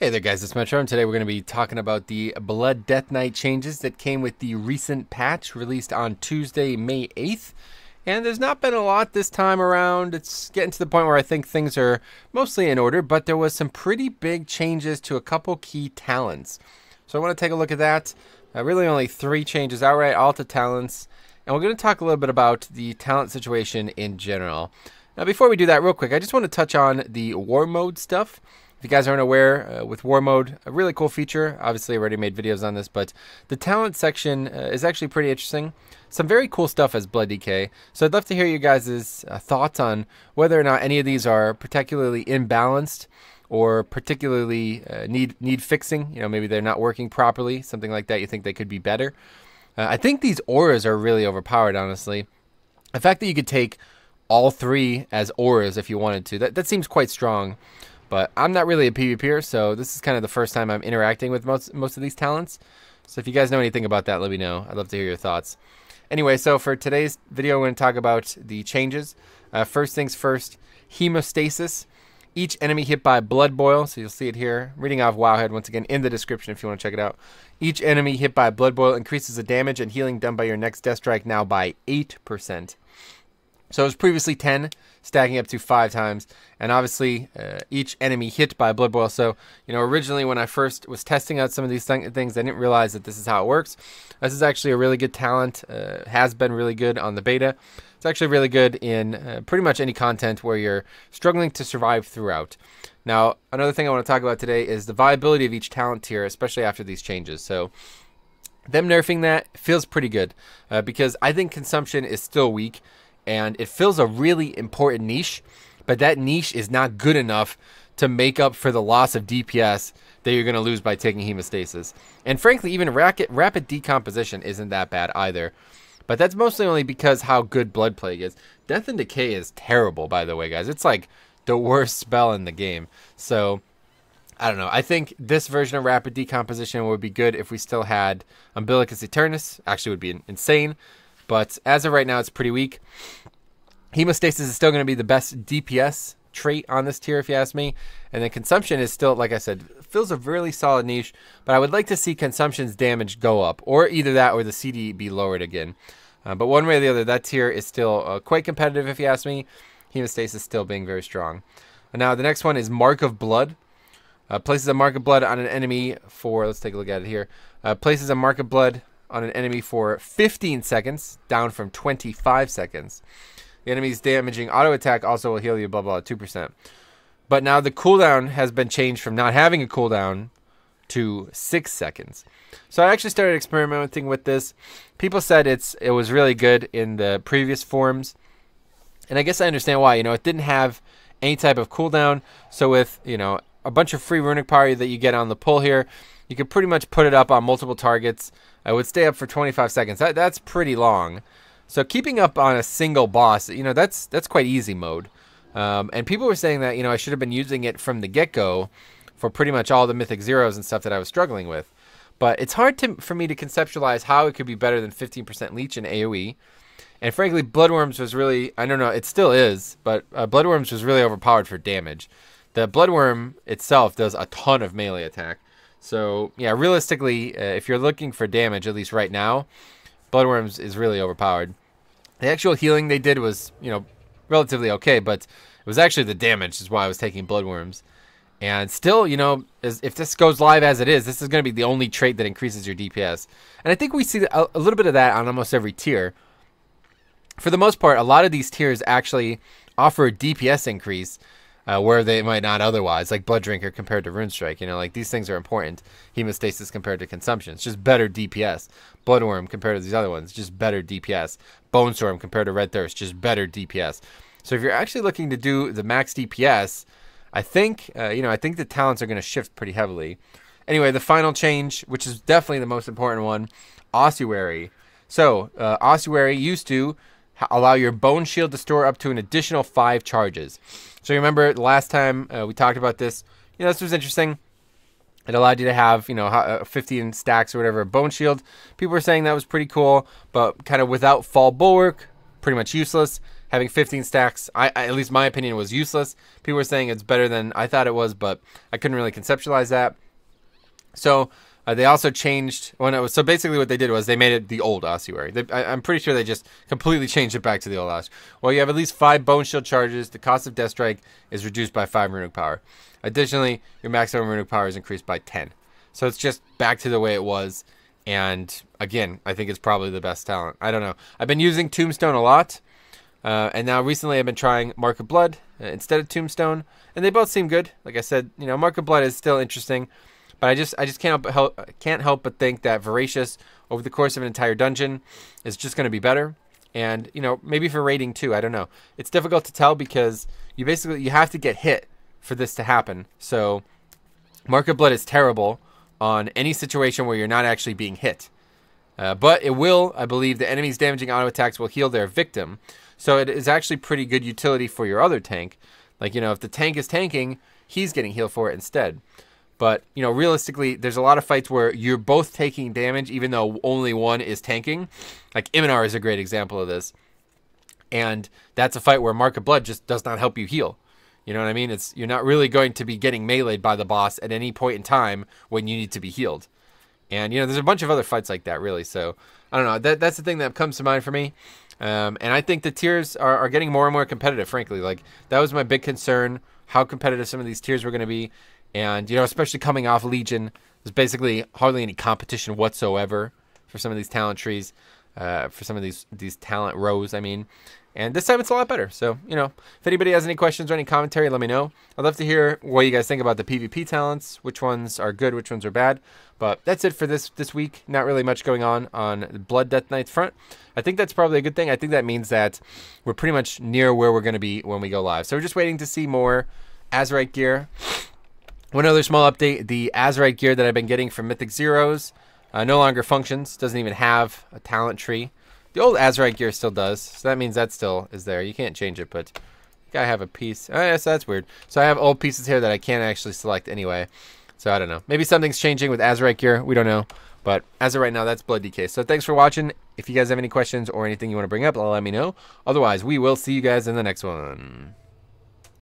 Hey there guys, it's Metro, and today we're going to be talking about the Blood Death Knight changes that came with the recent patch released on Tuesday, May 8th. And there's not been a lot this time around. It's getting to the point where I think things are mostly in order, but there was some pretty big changes to a couple key talents. So I want to take a look at that. Really only 3 changes outright, all to talents. And we're going to talk a little bit about the talent situation in general. Now before we do that, real quick, I just want to touch on the war mode stuff. If you guys aren't aware, with War Mode, a really cool feature. Obviously, I already made videos on this, but the talent section is actually pretty interesting. Some very cool stuff as Blood DK. So I'd love to hear you guys' thoughts on whether or not any of these are particularly imbalanced or particularly need fixing. You know, maybe they're not working properly, something like that. You think they could be better. I think these auras are really overpowered, honestly. The fact that you could take all 3 as auras if you wanted to, that seems quite strong. But I'm not really a PvPer, so this is kind of the first time I'm interacting with most of these talents. So if you guys know anything about that, let me know. I'd love to hear your thoughts. Anyway, so for today's video, we're going to talk about the changes. First things first, hemostasis. Each enemy hit by blood boil, so you'll see it here. Reading off Wowhead once again in the description if you want to check it out. Each enemy hit by blood boil increases the damage and healing done by your next death strike now by 8%. So it was previously 10, stacking up to 5 times, and obviously each enemy hit by a blood boil. So, you know, originally when I first was testing out some of these things, I didn't realize that this is how it works. This is actually a really good talent, has been really good on the beta. It's actually really good in pretty much any content where you're struggling to survive throughout. Now, another thing I want to talk about today is the viability of each talent tier, especially after these changes. So them nerfing that feels pretty good because I think consumption is still weak. And it fills a really important niche, but that niche is not good enough to make up for the loss of DPS that you're going to lose by taking hemostasis. And frankly, even rapid decomposition isn't that bad either. But that's mostly only because how good Blood Plague is. Death and Decay is terrible, by the way, guys. It's like the worst spell in the game. So, I don't know. I think this version of rapid decomposition would be good if we still had Umbilicus Aeternus. Actually, would be insane. But as of right now, it's pretty weak. Hemostasis is still going to be the best DPS trait on this tier, if you ask me. And then consumption is still, like I said, fills a really solid niche. But I would like to see consumption's damage go up. Or either that or the CD be lowered again. But one way or the other, that tier is still quite competitive, if you ask me. Hemostasis still being very strong. And now the next one is Mark of Blood. Places a Mark of Blood on an enemy for, let's take a look at it here. Places a Mark of Blood on an enemy for 15 seconds, down from 25 seconds. The enemy's damaging auto attack also will heal you, blah, blah, 2%. But now the cooldown has been changed from not having a cooldown to 6 seconds. So I actually started experimenting with this. People said it was really good in the previous forms. And I guess I understand why. You know, it didn't have any type of cooldown. So with, you know, a bunch of free runic power that you get on the pull here, you could pretty much put it up on multiple targets. It would stay up for 25 seconds. That's pretty long. So keeping up on a single boss, you know, that's quite easy mode. And people were saying that, you know, I should have been using it from the get-go for pretty much all the Mythic Zeros and stuff that I was struggling with. But it's hard for me to conceptualize how it could be better than 15% leech in AoE. And frankly, Bloodworms was really, I don't know, it still is, but Bloodworms was really overpowered for damage. The Bloodworm itself does a ton of melee attack. So, yeah, realistically, if you're looking for damage, at least right now, Bloodworms is really overpowered. The actual healing they did was, you know, relatively okay, but it was actually the damage is why I was taking Bloodworms. And still, you know, if this goes live as it is, this is going to be the only trait that increases your DPS. And I think we see a little bit of that on almost every tier. For the most part, a lot of these tiers actually offer a DPS increase, where they might not otherwise, like Blood Drinker compared to Runestrike. You know, like these things are important. Hemostasis compared to consumption, it's just better DPS. Bloodworm compared to these other ones, just better DPS. Bone Storm compared to Red Thirst, just better DPS. So if you're actually looking to do the max DPS, I think I think the talents are going to shift pretty heavily. Anyway, the final change, which is definitely the most important one, Ossuary. So Ossuary used to allow your bone shield to store up to an additional 5 charges. So you remember the last time we talked about this, you know, this was interesting. It allowed you to have, you know, 15 stacks or whatever, a bone shield. People were saying that was pretty cool, but kind of without fall bulwark, pretty much useless. having 15 stacks, at least my opinion, was useless. People were saying it's better than I thought it was, but I couldn't really conceptualize that. So they also changed when it was. So basically, what they did was they made it the old ossuary. I'm pretty sure they just completely changed it back to the old ossuary. Well, you have at least 5 bone shield charges. The cost of Death Strike is reduced by 5 runic power. Additionally, your maximum runic power is increased by 10. So it's just back to the way it was. And again, I think it's probably the best talent. I don't know. I've been using Tombstone a lot. And now recently I've been trying Mark of Blood instead of Tombstone. And they both seem good. Like I said, you know, Mark of Blood is still interesting. But I just can't help but think that Voracious over the course of an entire dungeon is just going to be better. And, you know, maybe for raiding too. I don't know. It's difficult to tell because you have to get hit for this to happen. So Mark of Blood is terrible on any situation where you're not actually being hit. But it will, I believe, the enemy's damaging auto attacks will heal their victim. So it is actually pretty good utility for your other tank. Like, you know, if the tank is tanking, he's getting healed for it instead. But, you know, realistically, there's a lot of fights where you're both taking damage, even though only one is tanking. Like, Iminar is a great example of this. And that's a fight where Mark of Blood just does not help you heal. You know what I mean? You're not really going to be getting meleeed by the boss at any point in time when you need to be healed. And, you know, there's a bunch of other fights like that, really. So, I don't know. That's the thing that comes to mind for me. And I think the tiers are getting more and more competitive, frankly. Like, that was my big concern, how competitive some of these tiers were going to be. And, you know, especially coming off Legion, there's basically hardly any competition whatsoever for some of these talent trees, for some of these talent rows, I mean. And this time it's a lot better. So, you know, if anybody has any questions or any commentary, let me know. I'd love to hear what you guys think about the PvP talents, which ones are good, which ones are bad. But that's it for this week. Not really much going on the Blood Death Knight front. I think that's probably a good thing. I think that means that we're pretty much near where we're going to be when we go live. So we're just waiting to see more Azerite gear. One other small update, the Azerite gear that I've been getting from Mythic Zeros no longer functions, doesn't even have a talent tree. The old Azerite gear still does, so that means that still is there. You can't change it, but I have a piece. Oh, yes, that's weird. So I have old pieces here that I can't actually select anyway. So I don't know. Maybe something's changing with Azerite gear. We don't know. But as of right now, that's Blood DK. So thanks for watching. If you guys have any questions or anything you want to bring up, let me know. Otherwise, we will see you guys in the next one.